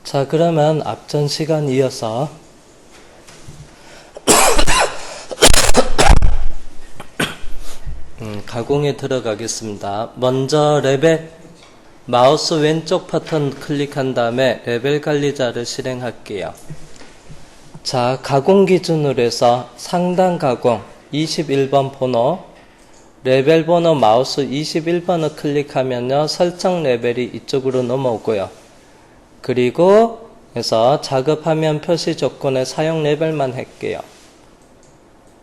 자, 그러면 앞전 시간 이어서 가공에 들어가겠습니다. 먼저 레벨 마우스 왼쪽 버튼 클릭한 다음에 레벨 관리자를 실행할게요. 자, 가공 기준으로 해서 상단 가공 21번 번호, 레벨 번호 마우스 21번을 클릭하면요 설정 레벨이 이쪽으로 넘어오고요. 그리고 해서 작업화면 표시 조건에 사용 레벨만 할게요.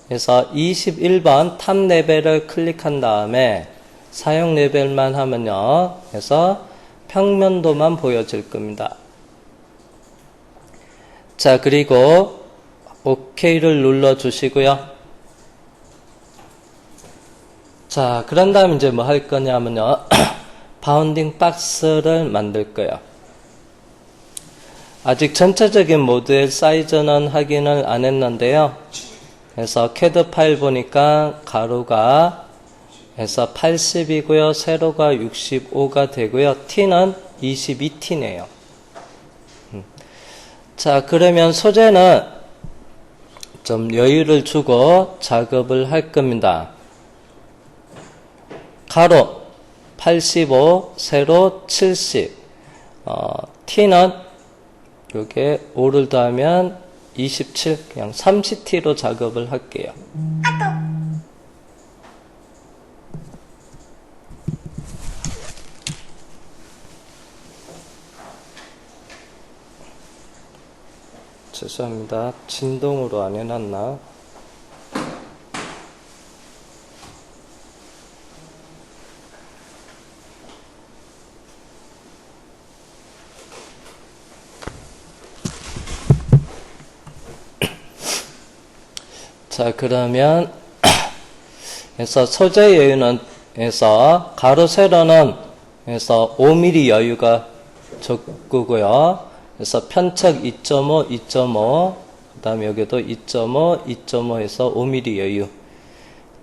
그래서 21번 탑 레벨을 클릭한 다음에 사용 레벨만 하면요 그래서 평면도만 보여질 겁니다. 자, 그리고 OK를 눌러 주시고요. 자, 그런 다음 이제 뭐 할 거냐면요 바운딩 박스를 만들 거예요. 아직 전체적인 모듈 사이즈는 확인을 안 했는데요. 그래서 CAD 파일 보니까 가로가 해서 80이고요. 세로가 65가 되고요. T는 22T네요. 자, 그러면 소재는 좀 여유를 주고 작업을 할 겁니다. 가로 85, 세로 70, T는 요게 5를 더하면 27, 그냥 30T로 작업을 할게요. 죄송합니다. 진동으로 안 해놨나? 자, 그러면 그래서 소재 여유는 해서 가로 세로는 해서 5mm 여유가 적고요. 그래서 편측 2.5, 2.5, 그 다음에 여기도 2.5, 2.5 해서 5mm 여유.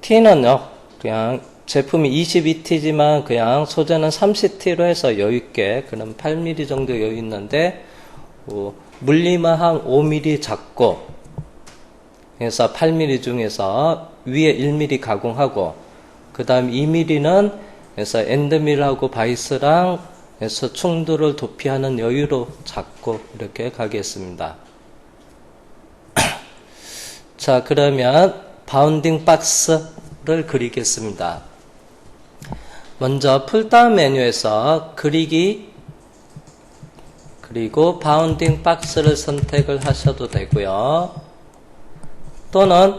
T는요, 그냥 제품이 22T지만 그냥 소재는 30T로 해서 여유있게, 그럼 8mm 정도 여유 있는데, 물리만 한 5mm 잡고, 그래서 8mm 중에서 위에 1mm 가공하고, 그 다음 2mm는 그래서 엔드밀하고 바이스랑 그래서 충돌을 도피하는 여유로 잡고 이렇게 가겠습니다. 자, 그러면 바운딩 박스를 그리겠습니다. 먼저 풀다운 메뉴에서 그리기 그리고 바운딩 박스를 선택을 하셔도 되고요. 또는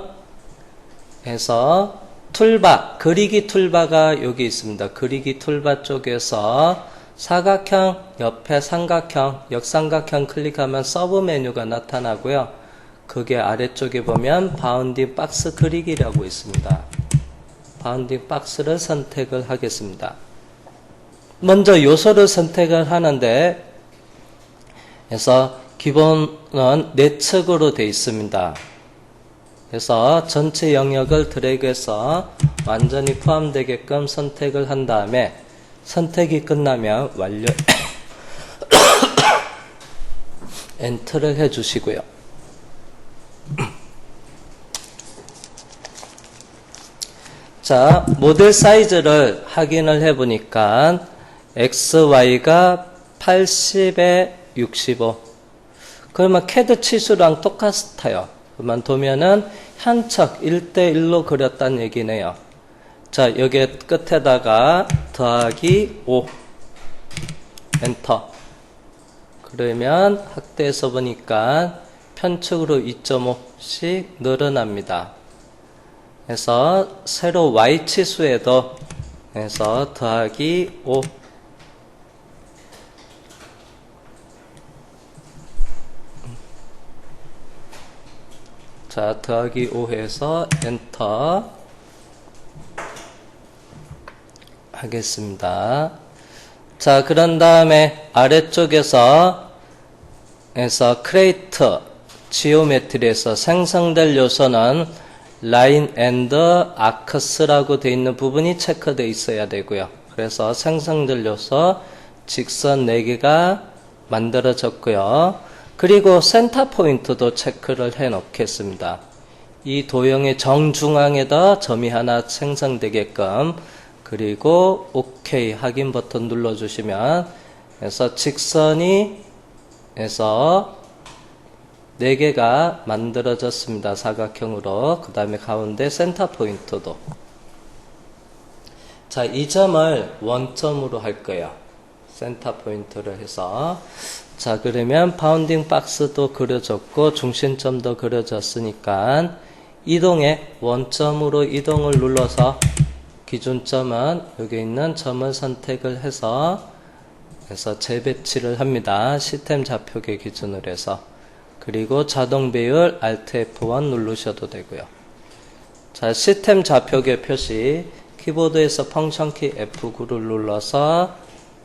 해서 툴바, 그리기 툴바가 여기 있습니다. 그리기 툴바 쪽에서 사각형 옆에 삼각형, 역삼각형 클릭하면 서브 메뉴가 나타나고요. 그게 아래쪽에 보면 바운딩 박스 그리기라고 있습니다. 바운딩 박스를 선택을 하겠습니다. 먼저 요소를 선택을 하는데 그래서 기본은 내측으로 되어 있습니다. 그래서 전체 영역을 드래그해서 완전히 포함되게끔 선택을 한 다음에 선택이 끝나면 완료 엔터를 해 주시고요. 자, 모델 사이즈를 확인을 해 보니까 XY가 80에 65. 그러면 CAD 치수랑 똑같아요. 그만 두면은 한 척 1대1로 그렸다는 얘기네요. 자, 여기 끝에다가 더하기 5 엔터. 그러면 확대해서 보니까 편측으로 2.5씩 늘어납니다. 그래서 세로 Y 치수에도 해서 더하기 5 자, 더하기 5 해서 엔터 하겠습니다. 자, 그런 다음에 아래쪽에서 크레이트 지오메트리에서 생성될 요소는 라인 앤드 아크스라고 되어 있는 부분이 체크되어 있어야 되고요. 그래서 생성될 요소 직선 4개가 만들어졌고요. 그리고 센터 포인트도 체크를 해 놓겠습니다. 이 도형의 정중앙에다 점이 하나 생성되게끔, 그리고 OK 확인 버튼 눌러주시면 해서 직선이 해서 4개가 만들어졌습니다. 사각형으로. 그 다음에 가운데 센터 포인트도. 자, 이 점을 원점으로 할 거예요. 센터 포인트를 해서. 자, 그러면 바운딩 박스도 그려졌고 중심점도 그려졌으니까 이동에 원점으로 이동을 눌러서 기준점은 여기 있는 점을 선택을 해서 재배치를 합니다. 시스템 좌표계 기준으로 해서. 그리고 자동 배열 Alt F1 누르셔도 되고요. 자, 시스템 좌표계 표시 키보드에서 펑션 키 F9를 눌러서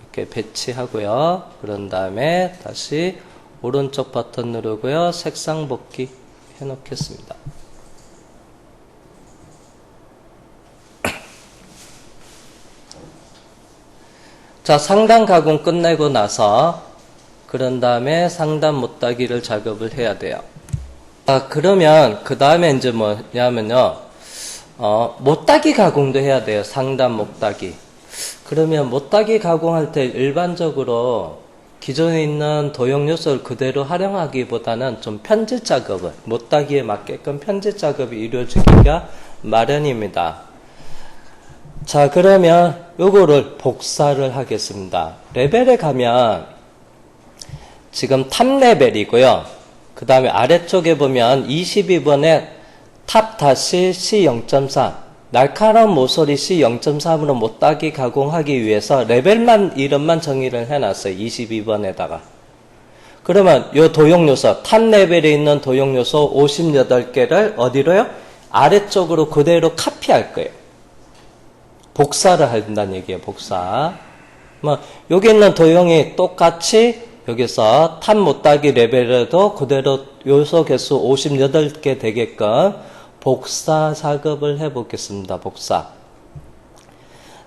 이렇게 배치하고요. 그런 다음에 다시 오른쪽 버튼 누르고요. 색상 복귀 해 놓겠습니다. 자, 상단 가공 끝내고 나서 그런 다음에 상단 못따기를 작업을 해야 돼요. 자, 그러면 그 다음에 이제 뭐냐면요, 못따기 가공도 해야 돼요. 상단 못따기. 그러면 못따기 가공할 때 일반적으로 기존에 있는 도형 요소를 그대로 활용하기보다는 좀 편집 작업을, 못따기에 맞게끔 편집 작업이 이루어지기가 마련입니다. 자, 그러면 요거를 복사를 하겠습니다. 레벨에 가면 지금 탑 레벨이고요. 그 다음에 아래쪽에 보면 22번에 탑 다시 C0.3 날카로운 모서리 C0.3으로 못따기 가공하기 위해서 레벨만 이름만 정의를 해놨어요. 22번에다가. 그러면 요 도형 요소 탑 레벨에 있는 도형 요소 58개를 어디로요? 아래쪽으로 그대로 카피할 거예요. 복사를 한다는 얘기예요. 복사. 여기 있는 도형이 똑같이 여기서 탑 못따기 레벨에도 그대로 요소 개수 58개 되게끔 복사 작업을 해 보겠습니다. 복사.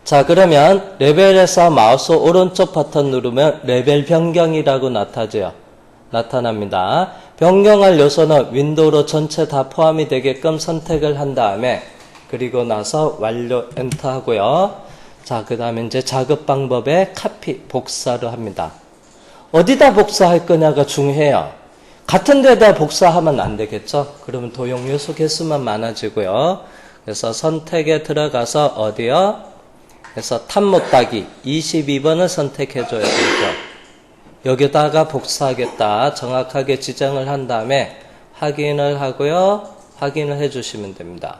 자, 그러면 레벨에서 마우스 오른쪽 버튼 누르면 레벨 변경이라고 나타납니다. 변경할 요소는 윈도우로 전체 다 포함이 되게끔 선택을 한 다음에 그리고 나서 완료 엔터 하고요. 자, 그 다음에 이제 작업 방법에 카피 복사를 합니다. 어디다 복사할 거냐가 중요해요. 같은 데다 복사하면 안 되겠죠? 그러면 도형 요소 개수만 많아지고요. 그래서 선택에 들어가서 어디요? 그래서 탑 못따기 22번을 선택해 줘야 되죠. 여기다가 복사하겠다 정확하게 지정을 한 다음에 확인을 하고요. 확인을 해 주시면 됩니다.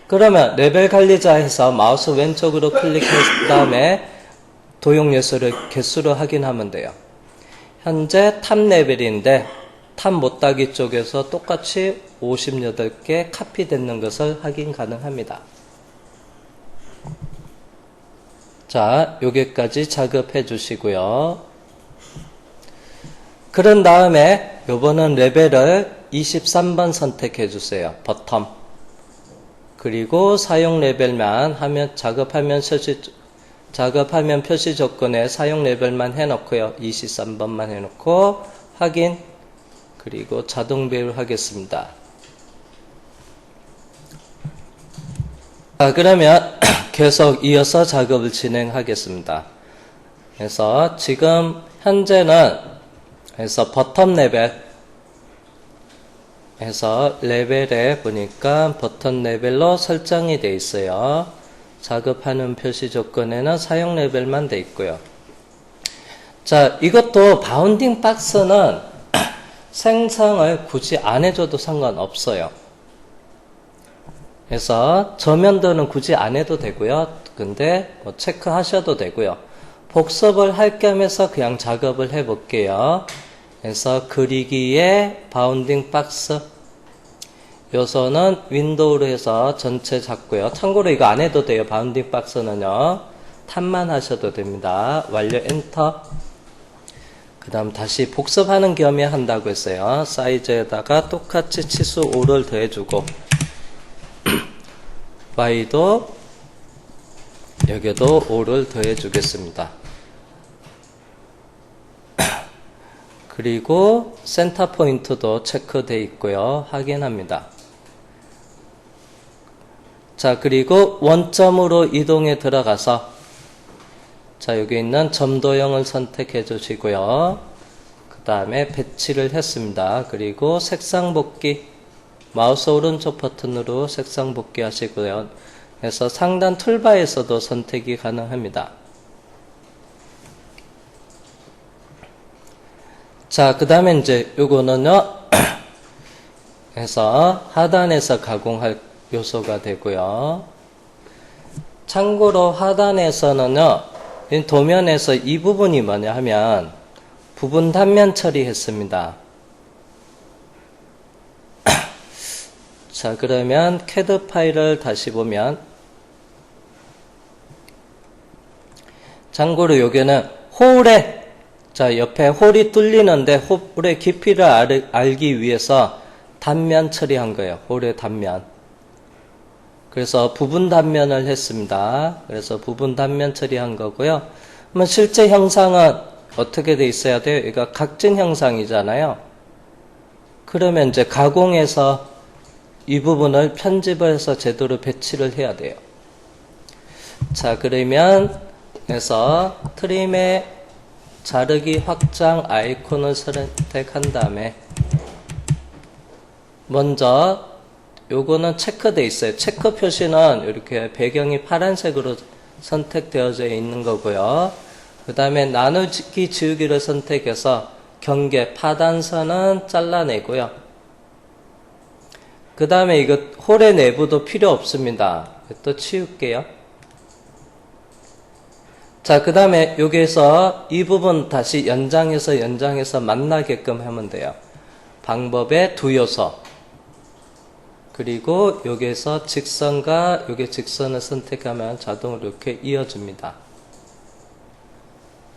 그러면 레벨 관리자에서 마우스 왼쪽으로 클릭한 다음에 도형 요소를 개수로 확인하면 돼요. 현재 탑 레벨인데 탑 못따기 쪽에서 똑같이 58개 카피되는 것을 확인 가능합니다. 자, 여기까지 작업해 주시고요. 그런 다음에 요번은 레벨을 23번 선택해 주세요. 버텀. 그리고 사용 레벨만 하면 작업하면 표시 조건에 사용 레벨만 해놓고요. 23번만 해놓고 확인 그리고 자동 배열 하겠습니다. 자, 그러면 계속 이어서 작업을 진행하겠습니다. 그래서 지금 현재는 버텀 레벨 레벨에 보니까 버튼 레벨로 설정이 되어 있어요. 작업하는 표시 조건에는 사용 레벨만 되어 있고요. 자, 이것도 바운딩 박스는 생성을 굳이 안 해줘도 상관없어요. 그래서 저면도는 굳이 안 해도 되고요. 근데 체크하셔도 되고요. 복습을 할 겸해서 그냥 작업을 해 볼게요. 그래서 그리기에 바운딩 박스 요소는 윈도우로 해서 전체 잡고요. 참고로 이거 안 해도 돼요. 바운딩 박스는요. 탑만 하셔도 됩니다. 완료 엔터. 그 다음 다시 복습하는 겸해 한다고 했어요. 사이즈에다가 똑같이 치수 5를 더해주고 Y도 여기도 5를 더해 주겠습니다. 그리고 센터 포인트도 체크되어 있고요. 확인합니다. 자, 그리고 원점으로 이동해 들어가서 자, 여기 있는 점도형을 선택해 주시고요. 그 다음에 배치를 했습니다. 그리고 색상 복귀, 마우스 오른쪽 버튼으로 색상 복귀 하시고요. 그래서 상단 툴바에서도 선택이 가능합니다. 자, 그 다음에 이제 요거는요, 그래서 하단에서 가공할 요소가 되고요. 참고로 하단에서는요, 도면에서 이 부분이 뭐냐 하면 부분 단면 처리했습니다. 자, 그러면 CAD 파일을 다시 보면 참고로 여기는 홀에 자, 옆에 홀이 뚫리는데 홀의 깊이를 알기 위해서 단면 처리한 거예요. 홀의 단면. 그래서 부분 단면을 했습니다. 그래서 부분 단면 처리한 거고요. 그러면 실제 형상은 어떻게 돼 있어야 돼요? 이거 각진 형상이잖아요. 그러면 이제 가공해서 이 부분을 편집을 해서 제대로 배치를 해야 돼요. 자, 그러면 그래서 트림의 자르기 확장 아이콘을 선택한 다음에 먼저 요거는 체크되어 있어요. 체크 표시는 이렇게 배경이 파란색으로 선택되어져 있는 거고요. 그 다음에 나누기 지우기를 선택해서 경계 파단선은 잘라내고요. 그 다음에 이거 홀의 내부도 필요 없습니다. 또 치울게요. 자, 그 다음에 여기에서 이 부분 다시 연장해서 만나게끔 하면 돼요. 방법의 두 요소. 그리고 여기에서 직선과 여기 직선을 선택하면 자동으로 이렇게 이어집니다.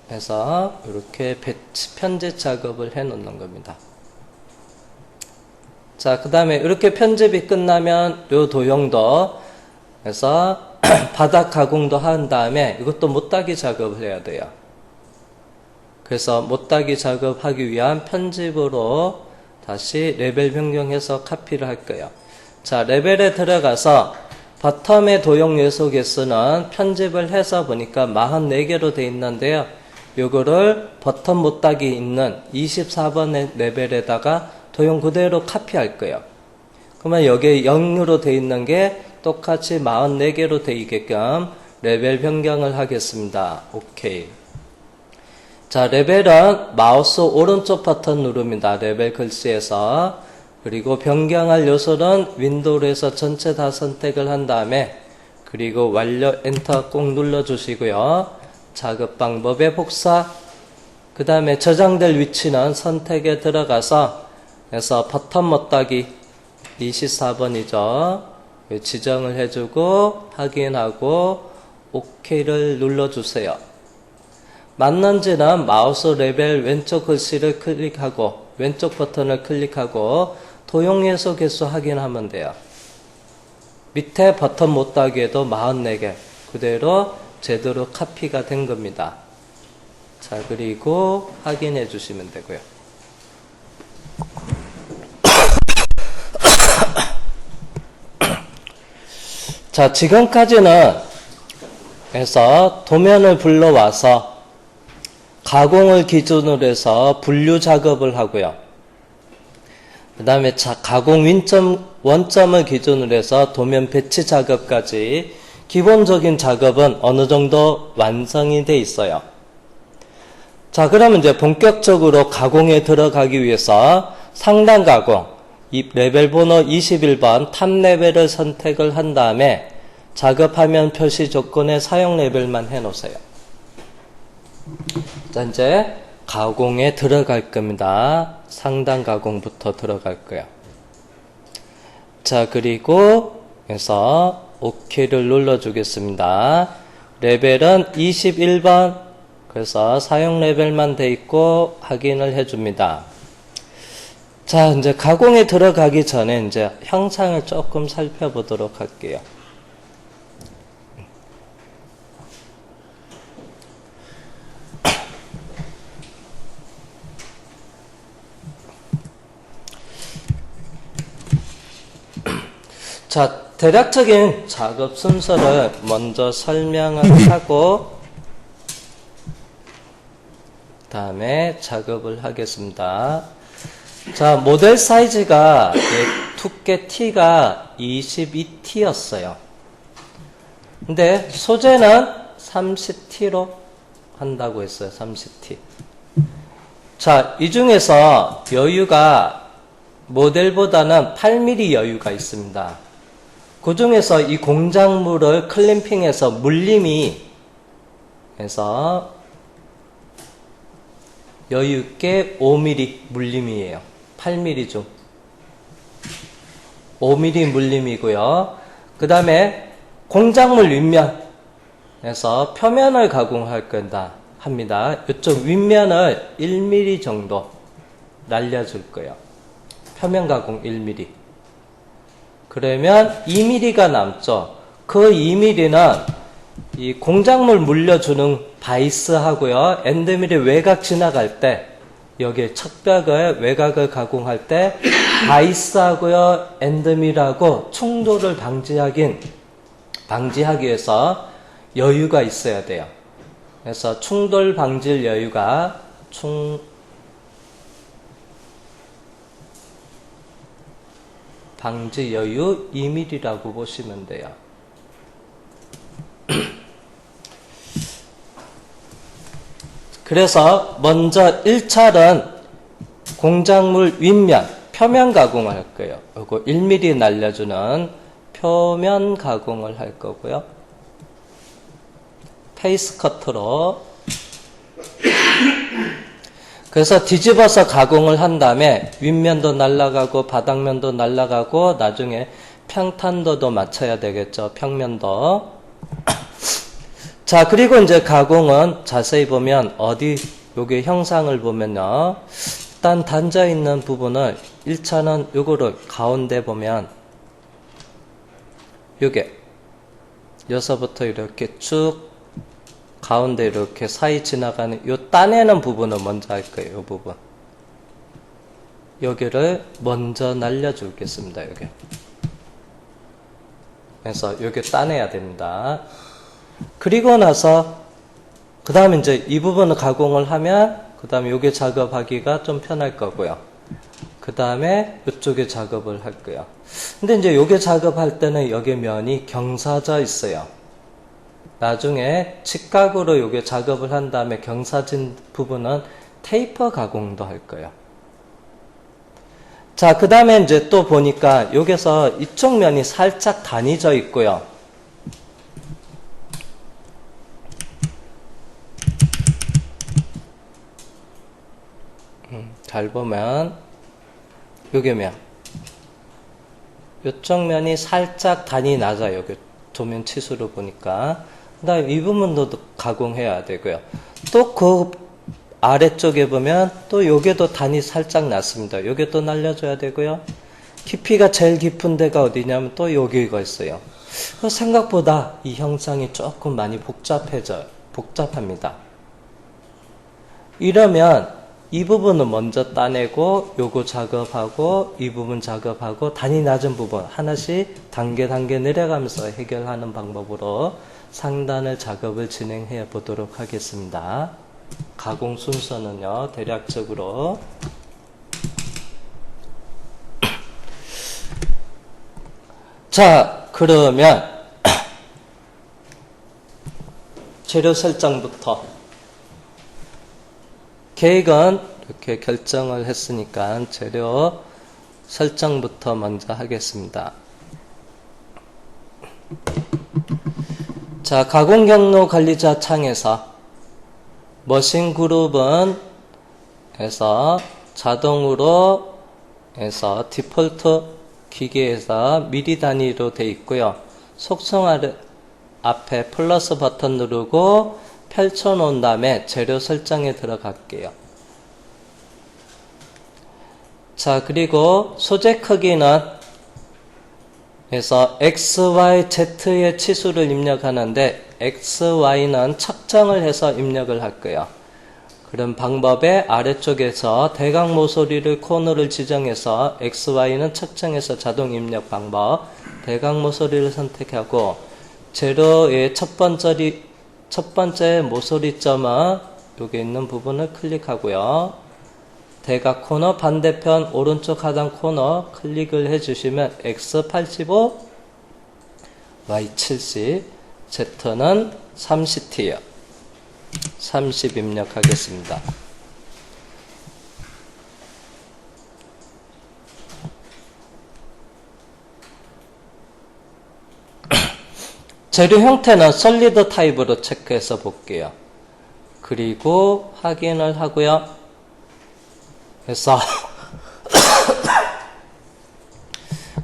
그래서 이렇게 편집 작업을 해 놓는 겁니다. 자, 그 다음에 이렇게 편집이 끝나면 요 도형도 그래서 바닥 가공도 한 다음에 이것도 못따기 작업을 해야 돼요. 그래서 못따기 작업하기 위한 편집으로 다시 레벨 변경해서 카피를 할 거예요. 자, 레벨에 들어가서 바텀의 도형 요소 개수는 편집을 해서 보니까 44개로 되어 있는데요. 요거를 버튼 못따기 있는 24번의 레벨에다가 도형 그대로 카피할 거예요. 그러면 여기에 0으로 되어 있는 게 똑같이 44개로 되어 있게끔 레벨 변경을 하겠습니다. 오케이. 자, 레벨은 마우스 오른쪽 버튼 누릅니다. 레벨 글씨에서. 그리고 변경할 요소는 윈도우에서 전체 다 선택을 한 다음에 그리고 완료 엔터 꼭 눌러주시고요. 작업 방법의 복사 그 다음에 저장될 위치는 선택에 들어가서 그래서 버튼 못따기 24번이죠. 지정을 해주고 확인하고 OK를 눌러주세요. 맞는지는 마우스 레벨 왼쪽 글씨를 클릭하고 왼쪽 버튼을 클릭하고 도형 요소 개수 확인하면 돼요. 밑에 버튼 못따기에도 44개 그대로 제대로 카피가 된 겁니다. 자, 그리고 확인해 주시면 되고요. 자, 지금까지는 해서 도면을 불러와서 가공을 기준으로 해서 분류 작업을 하고요. 그 다음에 가공 원점을 기준으로 해서 도면 배치 작업까지 기본적인 작업은 어느 정도 완성이 돼 있어요. 자, 그러면 이제 본격적으로 가공에 들어가기 위해서 상단 가공, 이 레벨 번호 21번 탑 레벨을 선택을 한 다음에 작업화면 표시 조건에 사용 레벨만 해 놓으세요. 자, 이제 가공에 들어갈 겁니다. 상단 가공부터 들어갈 거예요. 자, 그리고 해서 OK를 눌러주겠습니다. 레벨은 21번 그래서 사용 레벨만 돼 있고 확인을 해줍니다. 자, 이제 가공에 들어가기 전에 이제 형상을 조금 살펴보도록 할게요. 자, 대략적인 작업 순서를 먼저 설명을 하고 다음에 작업을 하겠습니다. 자, 모델 사이즈가 두께 T가 22T였어요. 근데 소재는 30T로 한다고 했어요. 30T. 자, 이 중에서 여유가 모델보다는 8mm 여유가 있습니다. 그 중에서 이 공작물을 클램핑해서 물림이 해서 여유 있게 5mm 물림이에요. 8mm 중 5mm 물림이고요. 그 다음에 공작물 윗면에서 표면을 가공할 건다 합니다. 이쪽 윗면을 1mm 정도 날려줄 거예요. 표면 가공 1mm. 그러면 2mm가 남죠. 그 2mm는 이 공작물 물려주는 바이스하고요. 엔드밀이 외곽 지나갈 때 여기에 척벽을 외곽을 가공할 때 바이스하고요. 엔드밀하고 충돌을 방지하기 위해서 여유가 있어야 돼요. 그래서 충돌 방지 여유가 방지 여유 2mm라고 보시면 돼요. 그래서 먼저 1차는 공작물 윗면, 표면 가공을 할 거예요. 이거 1mm 날려주는 표면 가공을 할 거고요. 페이스 커트로. 그래서 뒤집어서 가공을 한 다음에 윗면도 날아가고 바닥면도 날아가고 나중에 평탄도도 맞춰야 되겠죠. 평면도. 자, 그리고 이제 가공은 자세히 보면 여기 형상을 보면요. 일단 단자 있는 부분을 1차는 요거를 가운데 보면 요게 여기서부터 이렇게 쭉 가운데 이렇게 사이 지나가는 요 따내는 부분을 먼저 할 거예요. 요 부분. 여기를 먼저 날려주겠습니다. 여기. 그래서 여기 따내야 됩니다. 그리고 나서 그 다음에 이제 이 부분을 가공을 하면 그 다음에 요게 작업하기가 좀 편할 거고요. 그 다음에 이쪽에 작업을 할 거예요. 근데 이제 요게 작업할 때는 여기 면이 경사져 있어요. 나중에 직각으로 요게 작업을 한 다음에 경사진 부분은 테이퍼 가공도 할 거예요. 자, 그 다음에 이제 또 보니까 여기서 이쪽 면이 살짝 단이져 있고요. 잘 보면 요게 면 요쪽 면이 살짝 단이 낮아요. 여기 도면 치수로 보니까. 그 다음에 이 부분도 가공해야 되고요. 또 그 아래쪽에 보면 또 요게도 단이 살짝 낮습니다. 요게 또 날려줘야 되고요. 깊이가 제일 깊은 데가 어디냐면 또 여기가 있어요. 생각보다 이 형상이 조금 많이 복잡합니다. 이러면 이 부분은 먼저 따내고 요거 작업하고 이 부분 작업하고 단이 낮은 부분 하나씩 단계 내려가면서 해결하는 방법으로 상단을 작업을 진행해 보도록 하겠습니다. 가공 순서는요, 대략적으로 자, 그러면 재료 설정부터 계획은 이렇게 결정을 했으니까 재료 설정부터 먼저 하겠습니다. 자, 가공 경로 관리자 창에서 머신 그룹은 해서 자동으로 해서 디폴트 기계에서 미리 단위로 되어 있고요. 속성 앞에 플러스 버튼 누르고 펼쳐 놓은 다음에 재료 설정에 들어갈게요. 자, 그리고 소재 크기는 그래서 X, Y, Z의 치수를 입력하는데 X, Y는 측정을 해서 입력을 할 거예요. 그런 방법에 아래쪽에서 대각 모서리를 코너를 지정해서 X, Y는 측정해서 자동 입력 방법 대각 모서리를 선택하고 재료의 첫 번째 모서리점은 여기 있는 부분을 클릭하고요. 대각 코너 반대편 오른쪽 하단 코너 클릭을 해주시면 X 85, Y 70, Z는 30T요. 30 입력하겠습니다. 재료 형태는 솔리드 타입으로 체크해서 볼게요. 그리고 확인을 하고요. 그래서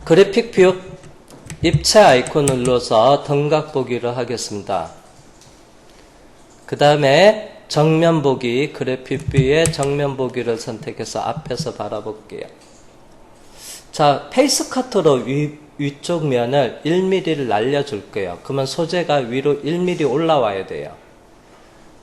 그래픽 뷰 입체 아이콘 눌러서 등각 보기를 하겠습니다. 그 다음에 정면 보기, 그래픽 뷰의 정면 보기를 선택해서 앞에서 바라볼게요. 자, 페이스 커터로 위쪽 면을 1mm를 날려줄 거예요. 그러면 소재가 위로 1mm 올라와야 돼요.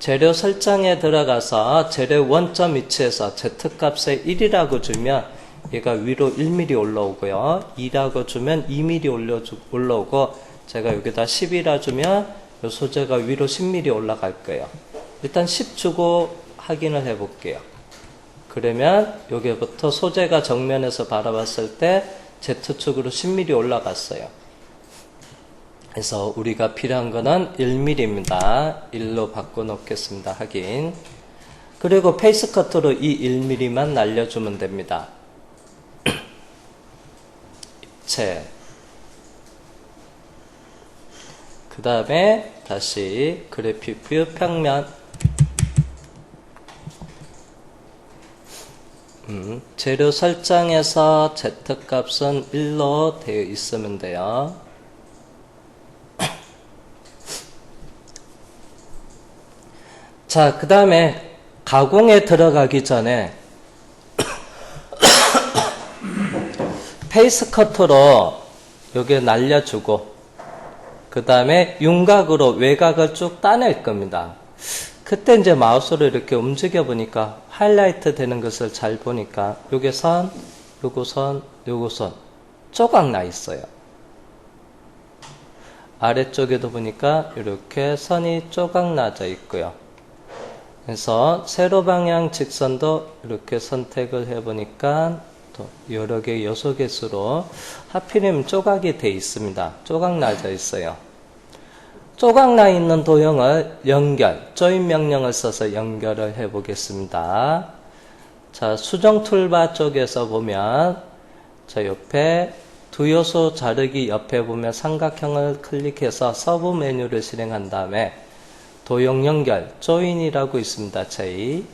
재료 설정에 들어가서 재료 원점 위치에서 Z값에 1이라고 주면 얘가 위로 1mm 올라오고요. 2라고 주면 2mm 올라오고, 제가 여기다 10이라 주면 이 소재가 위로 10mm 올라갈 거예요. 일단 10 주고 확인을 해 볼게요. 그러면 여기부터 소재가 정면에서 바라봤을 때 Z축으로 10mm 올라갔어요. 그래서 우리가 필요한 거는 1mm입니다. 1로 바꿔놓겠습니다. 확인. 그리고 페이스 커터로 이 1mm만 날려주면 됩니다. 입체. 그 다음에 다시 그래픽 뷰 평면. 재료 설정에서 Z값은 1로 되어 있으면 돼요. 자, 그 다음에 가공에 들어가기 전에 페이스 커터로 여기 날려주고, 그 다음에 윤곽으로 외곽을 쭉 따낼 겁니다. 그때 이제 마우스를 이렇게 움직여 보니까 하이라이트 되는 것을 잘 보니까 요게 선, 요거 선, 요거 선 조각 나 있어요. 아래쪽에도 보니까 이렇게 선이 조각 나져 있고요. 그래서 세로 방향 직선도 이렇게 선택을 해 보니까 또 여러 개 요소 개수로 하필이면 조각이 돼 있습니다. 조각 나져 있어요. 조각 나 있는 도형을 연결, 조인 명령을 써서 연결을 해 보겠습니다. 자, 수정 툴바 쪽에서 보면, 자, 옆에 두 요소 자르기 옆에 보면 삼각형을 클릭해서 서브 메뉴를 실행한 다음에 도형 연결, 조인이라고 있습니다. J.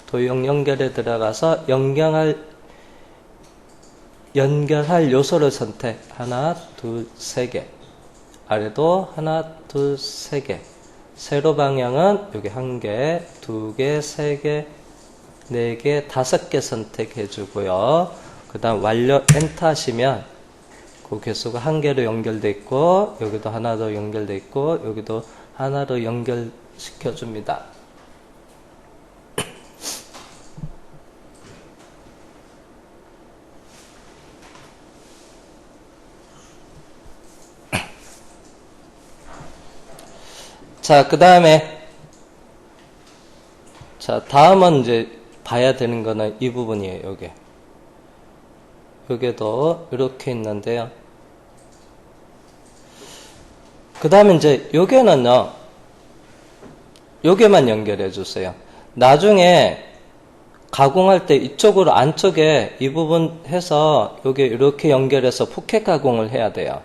도형 연결에 들어가서 연결할 요소를 선택. 하나, 둘, 세 개. 아래도 하나, 둘, 세 개. 세로 방향은 여기 한 개, 두 개, 세 개, 네 개, 다섯 개 선택해 주고요. 그 다음 완료 엔터 하시면 그 개수가 한 개로 연결돼 있고, 여기도 하나 더 연결돼 있고, 여기도 하나로 연결시켜 줍니다. 자, 그 다음에, 자, 다음은 이제 봐야 되는 거는 이 부분이에요, 요게. 요게도 이렇게 있는데요. 그 다음에 이제 요게는요, 요게만 연결해 주세요. 나중에 가공할 때 이쪽으로 안쪽에 이 부분 해서 요게 이렇게 연결해서 포켓 가공을 해야 돼요.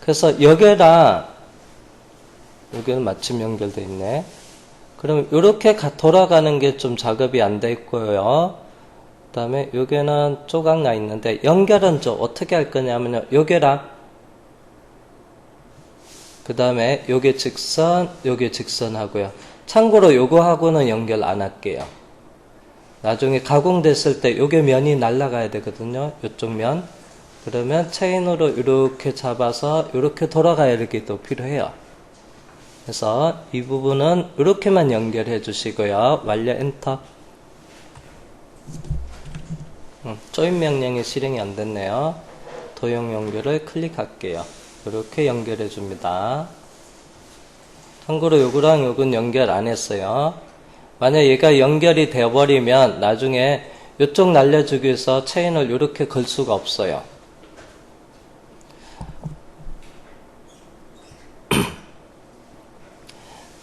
그래서 여기랑 여기는 마침 연결되어 있네. 그럼 이렇게 돌아가는 게 좀 작업이 안 돼 있고요. 그 다음에 여기는 조각 나 있는데 연결은 좀 어떻게 할 거냐면요. 여기랑 그 다음에 요게 직선, 요게 직선 하고요. 참고로 요거하고는 연결 안 할게요. 나중에 가공됐을 때 요게 면이 날아가야 되거든요. 요쪽 면. 그러면 체인으로 이렇게 잡아서 이렇게 돌아가야 이렇게 또 필요해요. 그래서 이 부분은 이렇게만 연결해 주시고요. 완료 엔터. 조인 명령이 실행이 안 됐네요. 도형 연결을 클릭할게요. 이렇게 연결해 줍니다. 참고로 요거랑 요건 연결 안 했어요. 만약 얘가 연결이 되어버리면 나중에 이쪽 날려주기 위해서 체인을 이렇게 걸 수가 없어요.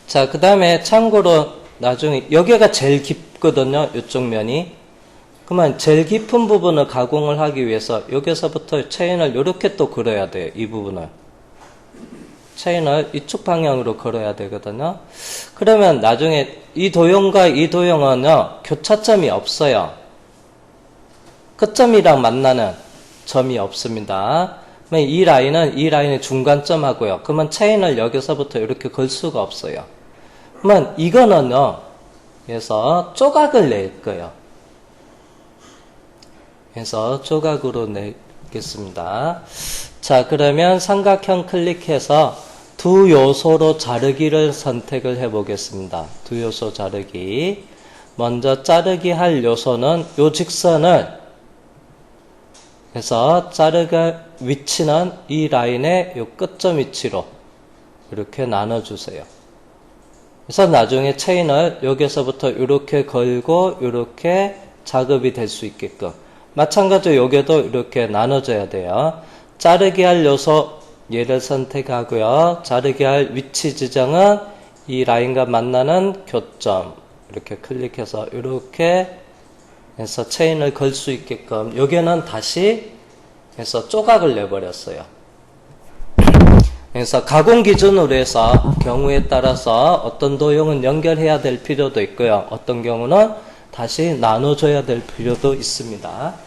자, 그 다음에 참고로 나중에 여기가 제일 깊거든요. 이쪽 면이. 그러면 제일 깊은 부분을 가공을 하기 위해서 여기서부터 체인을 이렇게 또 걸어야 돼요. 이 부분을. 체인을 이쪽 방향으로 걸어야 되거든요. 그러면 나중에 이 도형과 이 도형은요, 교차점이 없어요. 끝점이랑 만나는 점이 없습니다. 그러면 이 라인은 이 라인의 중간점하고요. 그러면 체인을 여기서부터 이렇게 걸 수가 없어요. 그러면 이거는요, 그래서 조각을 낼 거예요. 그래서 조각으로 내겠습니다. 자, 그러면 삼각형 클릭해서 두 요소로 자르기를 선택을 해 보겠습니다. 두 요소 자르기. 먼저 자르기 할 요소는 요 직선을 해서 자르기 위치는 이 라인의 요 끝점 위치로 이렇게 나눠주세요. 그래서 나중에 체인을 여기서부터 이렇게 걸고 이렇게 작업이 될 수 있게끔. 마찬가지로 여기도 이렇게 나눠줘야 돼요. 자르기 할 요소 얘를 선택하고요. 자르기 할 위치 지정은 이 라인과 만나는 교점 이렇게 클릭해서 이렇게 해서 체인을 걸 수 있게끔. 여기는 다시 해서 조각을 내버렸어요. 그래서 가공 기준으로 해서 경우에 따라서 어떤 도형은 연결해야 될 필요도 있고요. 어떤 경우는 다시 나눠줘야 될 필요도 있습니다.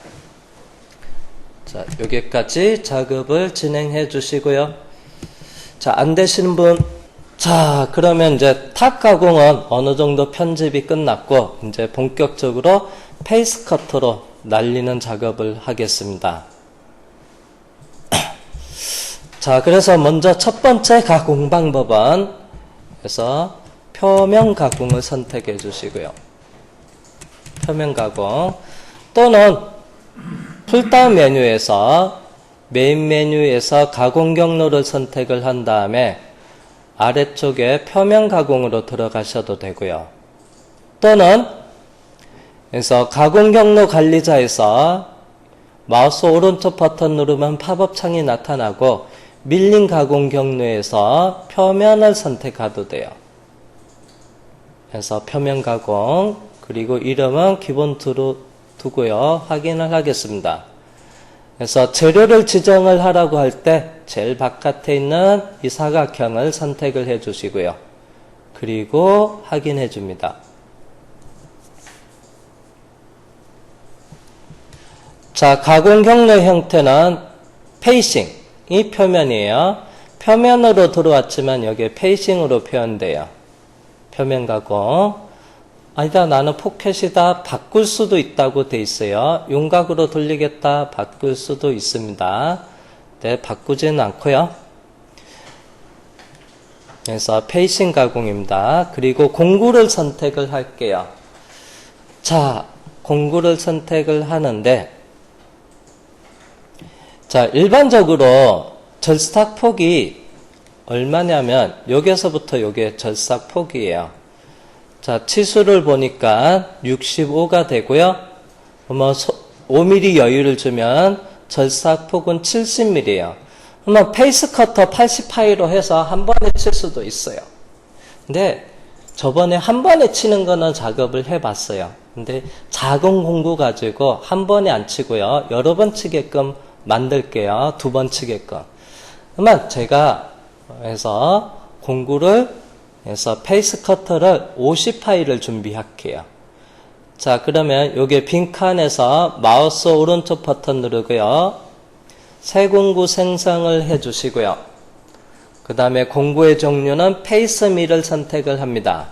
자, 여기까지 작업을 진행해 주시고요. 자, 안 되시는 분, 자, 그러면 이제 탑 가공은 어느 정도 편집이 끝났고, 이제 본격적으로 페이스 커터로 날리는 작업을 하겠습니다. 자, 그래서 먼저 첫 번째 가공 방법은, 그래서 표면 가공을 선택해 주시고요. 표면 가공, 또는 풀다운 메뉴에서 메인 메뉴에서 가공 경로를 선택을 한 다음에 아래쪽에 표면 가공으로 들어가셔도 되고요. 또는 그래서 가공 경로 관리자에서 마우스 오른쪽 버튼 누르면 팝업 창이 나타나고 밀린 가공 경로에서 표면을 선택해도 돼요. 그래서 표면 가공, 그리고 이름은 기본 두고요. 확인을 하겠습니다. 그래서 재료를 지정을 하라고 할 때 제일 바깥에 있는 이 사각형을 선택을 해 주시고요. 그리고 확인해 줍니다. 자, 가공 경로 형태는 페이싱이 표면이에요. 표면으로 들어왔지만 여기에 페이싱으로 표현돼요. 표면 가공. 아니다, 나는 포켓이다, 바꿀 수도 있다고 돼 있어요. 윤곽으로 돌리겠다, 바꿀 수도 있습니다. 네, 바꾸지는 않고요. 그래서 페이싱 가공입니다. 그리고 공구를 선택을 할게요. 자, 공구를 선택을 하는데, 자, 일반적으로 절삭 폭이 얼마냐면, 여기서부터 여기에 절삭 폭이에요. 자, 치수를 보니까 65가 되고요. 5mm 여유를 주면 절삭폭은 70mm예요. 그러면 페이스 커터 80파이로 해서 한 번에 칠 수도 있어요. 근데 저번에 한 번에 치는 거는 작업을 해봤어요. 근데 작은 공구 가지고 한 번에 안 치고요. 여러 번 치게끔 만들게요. 두 번 치게끔. 그러면 제가 해서 공구를 그래서 페이스 커터를 50파이를 준비할게요. 자, 그러면 여기 빈칸에서 마우스 오른쪽 버튼 누르고요. 새 공구 생성을 해 주시고요. 그 다음에 공구의 종류는 페이스 밀을 선택을 합니다.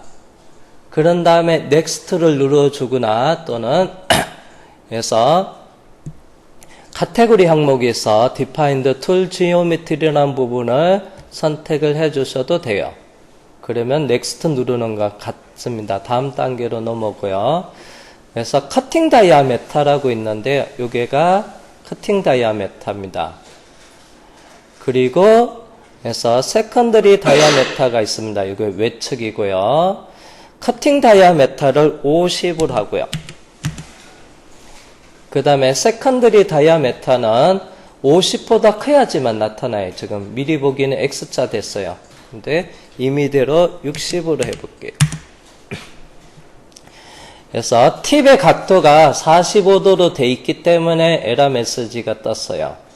그런 다음에 넥스트를 눌러주거나 또는 그래서 카테고리 항목에서 Defined Tool Geometry라는 부분을 선택을 해 주셔도 돼요. 그러면 넥스트 누르는 것 같습니다. 다음 단계로 넘어오고요. 그래서 커팅 다이아메타라고 있는데 여기가 커팅 다이아메타입니다. 그리고 해서 세컨더리 다이아메타가 있습니다. 이거 외측이고요. 커팅 다이아메타를 50으로 하고요. 그 다음에 세컨더리 다이아메타는 50보다 커야지만 나타나요. 지금 미리 보기에는 X자 됐어요. 근데 임의대로 60으로 해볼게요. 그래서 팁의 각도가 45도로 돼 있기 때문에 에러 메시지가 떴어요.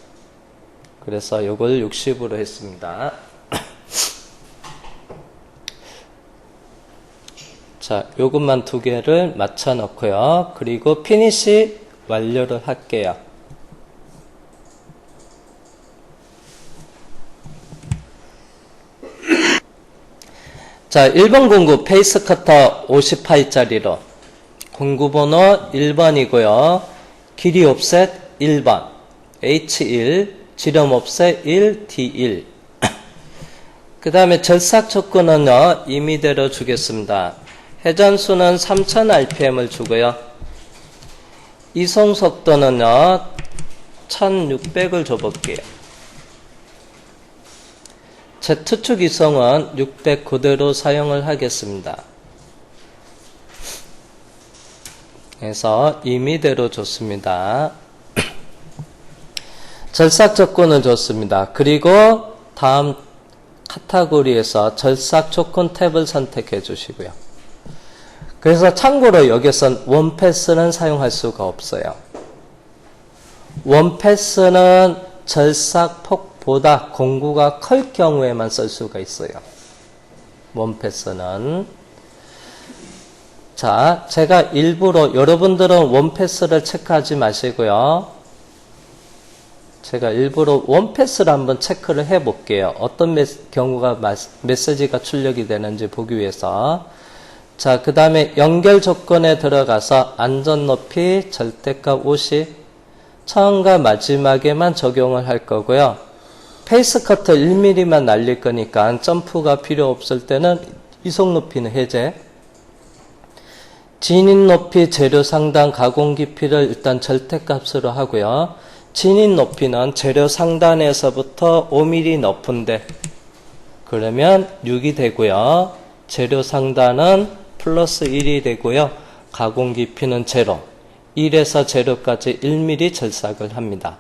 그래서 이걸 60으로 했습니다. 자, 요것만 두 개를 맞춰 놓고요. 그리고 피니시 완료를 할게요. 자, 1번 공구 페이스 커터 50파이짜리로 공구번호 1번이고요. 길이 옵셋 1번, H1, 지름 옵셋 1, D1. 그 다음에 절삭 조건은요, 임의대로 주겠습니다. 회전수는 3000rpm을 주고요. 이송 속도는요, 1600을 줘볼게요. Z축 이송은 600 그대로 사용을 하겠습니다. 그래서 임의대로 줬습니다. 절삭 조건을 줬습니다. 그리고 다음 카테고리에서 절삭 조건 탭을 선택해 주시고요. 그래서 참고로 여기선 원패스는 사용할 수가 없어요. 원패스는 절삭 폭보다 공구가 클 경우에만 쓸 수가 있어요. 원패스는. 자, 제가 일부러 여러분들은 원패스를 체크하지 마시고요. 제가 일부러 원패스를 한번 체크를 해 볼게요. 어떤 경우가 메시지가 출력이 되는지 보기 위해서. 자, 그 다음에 연결 조건에 들어가서 안전 높이 절대값 50 처음과 마지막에만 적용을 할 거고요. 페이스 커터 1mm만 날릴 거니까 점프가 필요 없을 때는 이속 높이는 해제. 진입 높이, 재료 상단, 가공 깊이를 일단 절대값으로 하고요. 진입 높이는 재료 상단에서부터 5mm 높은데 그러면 6이 되고요. 재료 상단은 플러스 1이 되고요. 가공 깊이는 제로. 1에서 제로까지 1mm 절삭을 합니다.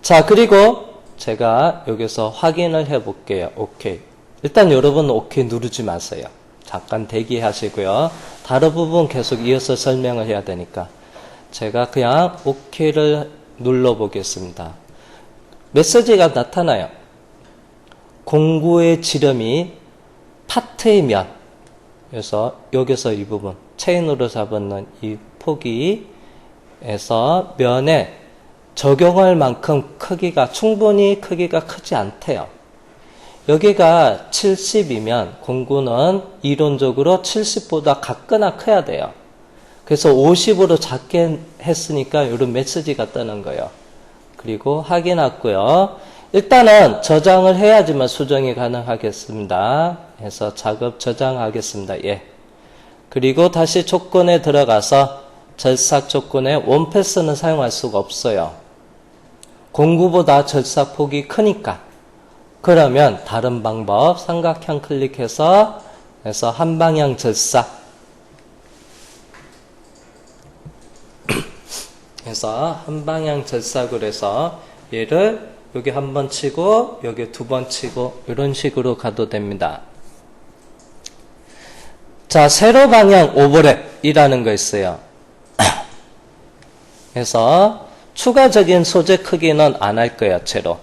자, 그리고 제가 여기서 확인을 해 볼게요. 오케이. 일단 여러분 오케이 누르지 마세요. 잠깐 대기하시고요. 다른 부분 계속 이어서 설명을 해야 되니까. 제가 그냥 오케이를 눌러 보겠습니다. 메시지가 나타나요. 공구의 지름이 파트의 면, 그래서 여기서 이 부분, 체인으로 잡는 이 폭이에서 면에 적용할 만큼 크기가, 충분히 크기가 크지 않대요. 여기가 70이면 공구는 이론적으로 70보다 같거나 커야 돼요. 그래서 50으로 작게 했으니까 이런 메시지가 뜨는 거예요. 그리고 확인했고요. 일단은 저장을 해야지만 수정이 가능하겠습니다. 해서 작업 저장하겠습니다. 예. 그리고 다시 조건에 들어가서 절삭 조건에 원패스는 사용할 수가 없어요. 공구보다 절삭 폭이 크니까. 그러면 다른 방법 삼각형 클릭해서 해서 한방향 절삭 해서 한방향 절삭을 해서 얘를 여기 한 번 치고 여기 두 번 치고 이런 식으로 가도 됩니다. 자, 세로 방향 오버랩이라는 거 있어요. 그래서 추가적인 소재 크기는 안 할 거예요. 채로.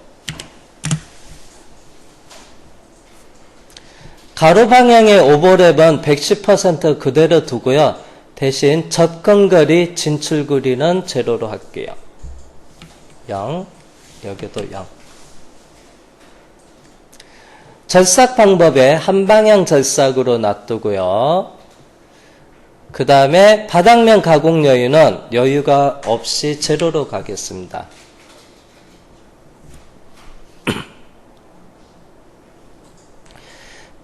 가로 방향의 오버랩은 110% 그대로 두고요. 대신 접근거리, 진출거리는 제로로 할게요. 0, 여기도 0. 절삭 방법에 한방향 절삭으로 놔두고요. 그 다음에 바닥면 가공 여유는 여유가 없이 제로로 가겠습니다.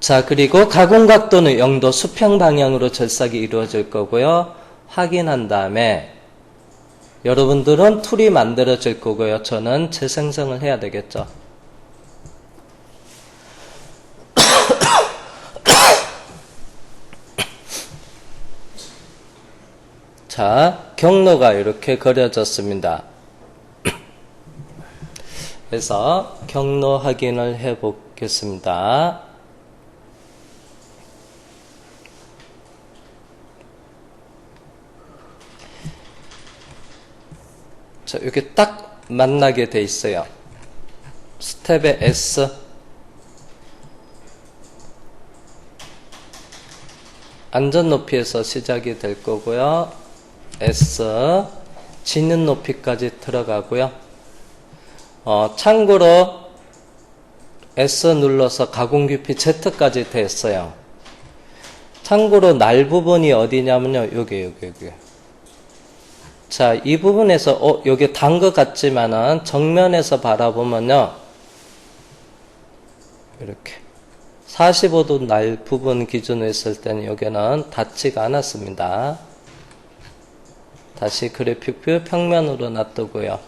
자, 그리고 가공 각도는 0도 수평 방향으로 절삭이 이루어질 거고요. 확인한 다음에 여러분들은 툴이 만들어질 거고요. 저는 재생성을 해야 되겠죠. 자, 경로가 이렇게 그려졌습니다. 그래서 경로 확인을 해 보겠습니다. 자, 이렇게 딱 만나게 돼 있어요. 스텝의 S, 안전 높이에서 시작이 될 거고요. S, 지는 높이까지 들어가고요. 참고로 S 눌러서 가공 깊이 Z까지 됐어요. 참고로 날 부분이 어디냐면요. 여기. 자, 이 부분에서 여기 단 것 같지만은 정면에서 바라보면요. 이렇게 45도 날 부분 기준으로 했을 때는 여기는 닿지가 않았습니다. 다시 그래픽 뷰 평면으로 놔두고요.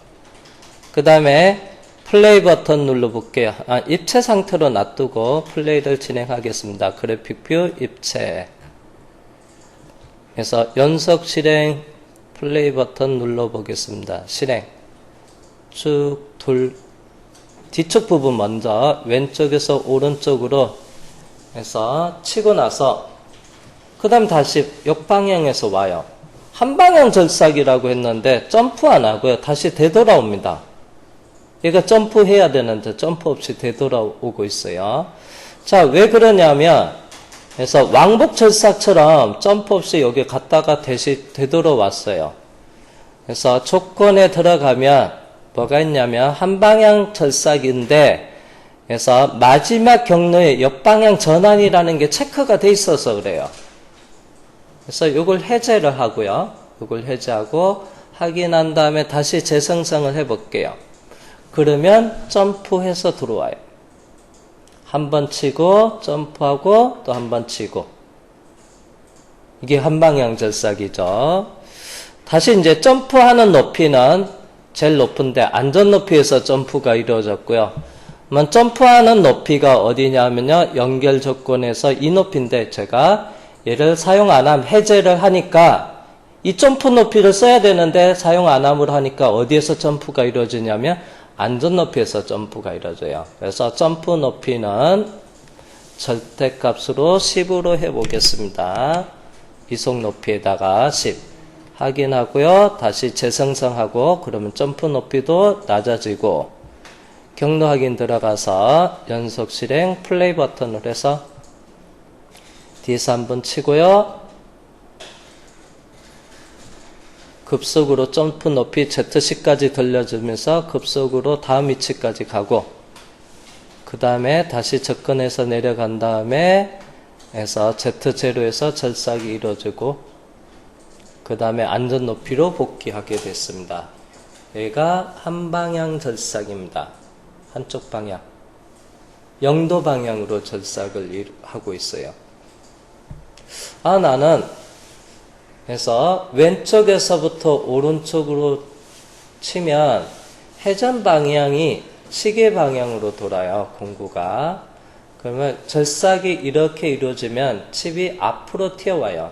그 다음에 플레이 버튼 눌러볼게요. 입체 상태로 놔두고 플레이를 진행하겠습니다. 그래픽 뷰 입체. 그래서 연속 실행 플레이 버튼 눌러보겠습니다. 실행. 쭉 뒤쪽 부분 먼저 왼쪽에서 오른쪽으로 해서 치고 나서 그 다음 다시 역방향에서 와요. 한방향 절삭이라고 했는데 점프 안 하고요. 다시 되돌아옵니다. 얘가 점프해야 되는데 점프 없이 되돌아오고 있어요. 자, 왜 그러냐면 그래서 왕복 절삭처럼 점프 없이 여기 갔다가 다시 되돌아왔어요. 그래서 조건에 들어가면 뭐가 있냐면 한방향 절삭인데 그래서 마지막 경로에 역방향 전환이라는 게 체크가 돼 있어서 그래요. 그래서 이걸 해제를 하고요. 이걸 해제하고 확인한 다음에 다시 재생성을 해볼게요. 그러면 점프해서 들어와요. 한 번 치고 점프하고 또 한 번 치고. 이게 한방향 절삭이죠. 다시 이제 점프하는 높이는 제일 높은데 안전 높이에서 점프가 이루어졌고요. 그러면 점프하는 높이가 어디냐면요. 연결 조건에서 이 높이인데 제가 얘를 사용 안 함 해제를 하니까 이 점프 높이를 써야 되는데 사용 안 함으로 하니까 어디에서 점프가 이루어지냐면 안전 높이에서 점프가 이루어져요. 그래서 점프 높이는 절대값으로 10으로 해보겠습니다. 이속 높이에다가 10 확인하고요. 다시 재생성하고 그러면 점프 높이도 낮아지고 경로 확인 들어가서 연속 실행 플레이 버튼을 해서 뒤에서 한번 치고요. 급속으로 점프 높이 ZC까지 돌려주면서 급속으로 다음 위치까지 가고 그 다음에 다시 접근해서 내려간 다음에 해서 Z0에서 절삭이 이루어지고 그 다음에 안전 높이로 복귀하게 됐습니다. 얘가 한방향 절삭입니다. 한쪽 방향. 영도 방향으로 절삭을 하고 있어요. 나는 그래서 왼쪽에서부터 오른쪽으로 치면 회전 방향이 시계 방향으로 돌아요. 공구가. 그러면 절삭이 이렇게 이루어지면 칩이 앞으로 튀어와요.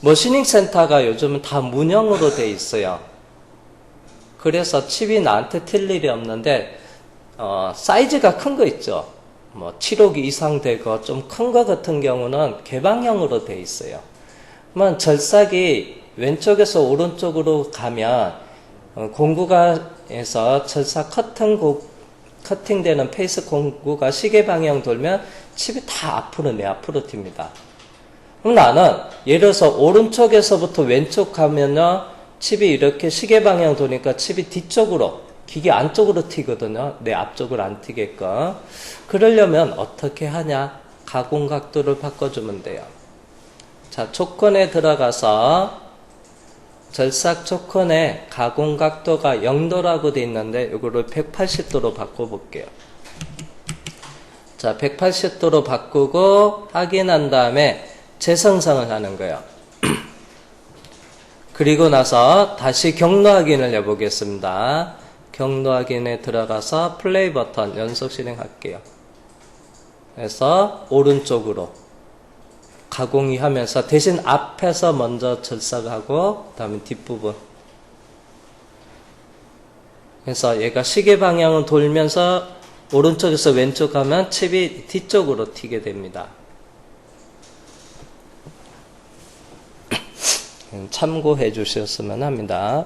머시닝 센터가 요즘은 다 문형으로 돼 있어요. 그래서 칩이 나한테 튈 일이 없는데 사이즈가 큰 거 있죠. 7호기 이상 되고 좀 큰 거 같은 경우는 개방형으로 돼 있어요. 그러면 절삭이 왼쪽에서 오른쪽으로 가면 공구가에서 절삭 커팅되는 페이스 공구가 시계 방향 돌면 칩이 다 앞으로 내 앞으로 튑니다. 그럼 나는 예를 들어서 오른쪽에서부터 왼쪽 가면요 칩이 이렇게 시계 방향 도니까 칩이 뒤쪽으로 기계 안쪽으로 튀거든요. 내 앞쪽으로 안 튀게끔. 그러려면 어떻게 하냐? 가공 각도를 바꿔주면 돼요. 자, 조건에 들어가서 절삭 조건에 가공 각도가 0도라고 되어 있는데 이거를 180도로 바꿔볼게요. 자, 180도로 바꾸고 확인한 다음에 재생성을 하는 거예요. 그리고 나서 다시 경로 확인을 해보겠습니다. 경로 확인에 들어가서 플레이 버튼 연속 실행할게요. 그래서 오른쪽으로 가공이 하면서 대신 앞에서 먼저 철삭하고 그 다음에 뒷부분. 그래서 얘가 시계 방향을 돌면서 오른쪽에서 왼쪽 가면 칩이 뒤쪽으로 튀게 됩니다. 참고해 주셨으면 합니다.